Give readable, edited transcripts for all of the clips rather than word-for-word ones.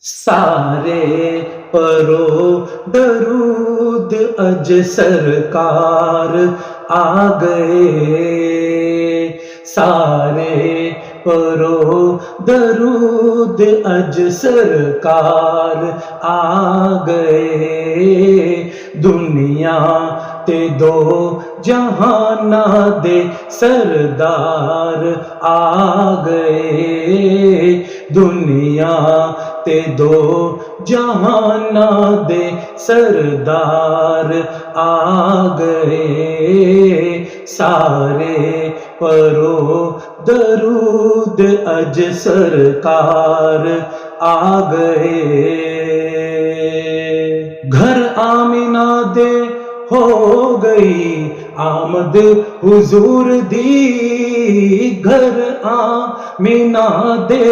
سارے پرو درود اج سرکار آ گئے، سارے پرو درود اج سرکار آ گئے، دنیا تے دو جہاناں دے سردار آ گئے، دنیا تے دو جہاناں دے سردار آ گئے، سارے پرو درود اج سرکار آ گئے، گھر آمنہ دے ہو گئی آمد حضور دی، گھر آمنہ دے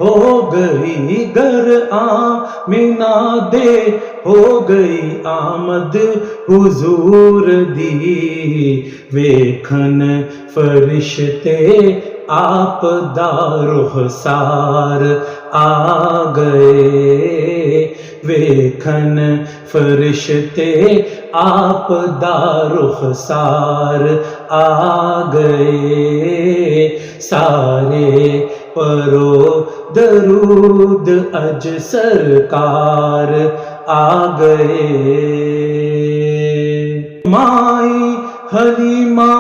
ہو گئی، گھر آمنہ دے ہو گئی آمد حضور دی، ویکھن فرشتے آپ دا رخسار آ گئے، ویکھن فرشتے آپ دا رخسار آ گئے، سارے پرو درود اج سرکار آ گئے، مائی حلیمہ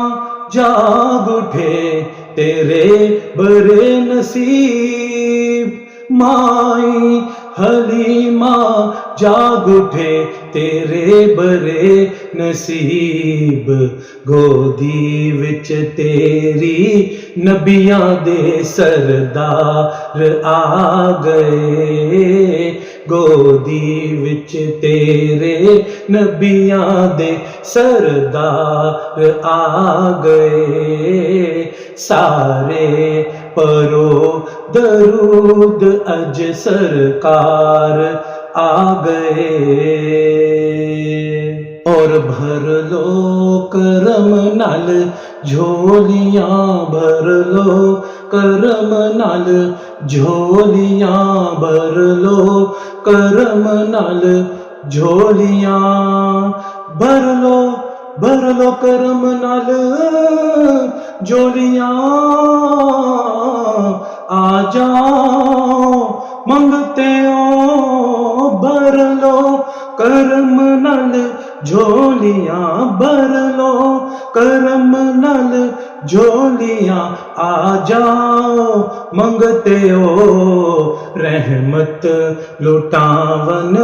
جاگ اٹھے تیرے برے نصیب، مائی حلیمہ جاگ اٹھے تیرے برے نصیب، گودی وچ تیری نبیاں دے سردار آ گئے، گودی وچ تیرے نبیاں دے سردار آ گئے، سارے پرو درود اج سرکار آ گئے، اور بھر لو کرم نال جھولیاں، بھر لو کرم نال جھولیاں، بھر لو کرم نال جھولیاں، بھر لو کرم نال جھولیاں، آ جاؤ منگتے ہو، بھر لو کرم نال جھولیاں، بھر لو کرم نال جھولیاں، آ جاؤ منگتے ہو، رحمت لٹاون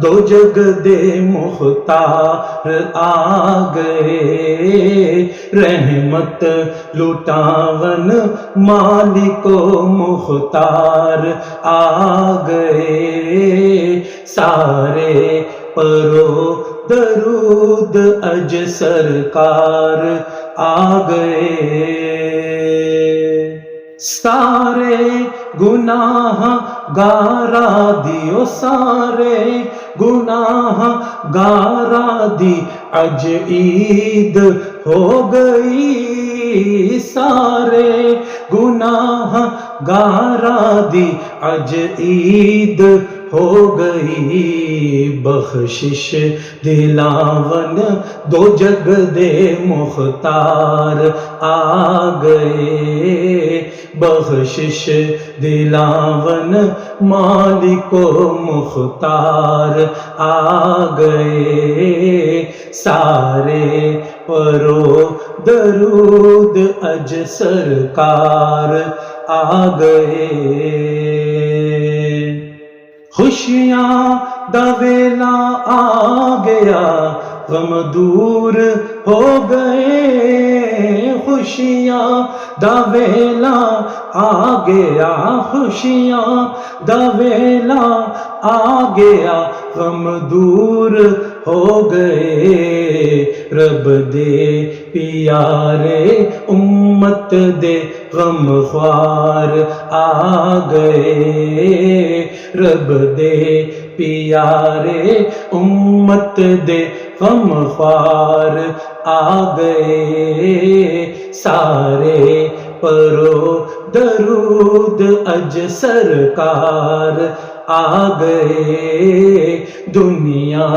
دو جگ دے مختار آ گئے، رحمت لٹاون مالک و مختار آ گئے، سارے پرو درود اج سرکار آ گئے، سارے گناہ گارا دیو، سارے گناہ گارا دی اج عید ہو گئی، سارے گناہ گارا دی اج عید ہو گئی، بخشش دلاون دو جگ دے مختار آ گئے، بخشش دلاون مالک و مختار آ گئے، سارے پرو درود اج سرکار آ گئے، خوشیاں دا ویلا آ گیا غم دور ہو گئے، خوشیاں دا ویلا آ گیا، خوشیاں دا ویلا آ گیا غم دور ہو گئے، رب دے پیارے امت دے غم خوار آ گئے، رب دے پیارے امت دے غم خوار آ گئے، سارے پرو درود اج سرکار آ گئے، دنیا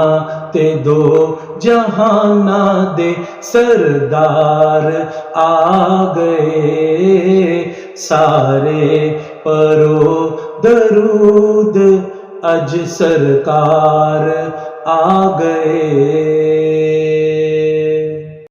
تے دو جہاناں دے سردار آ گئے، سارے پرو درود اج سرکار آ گئے۔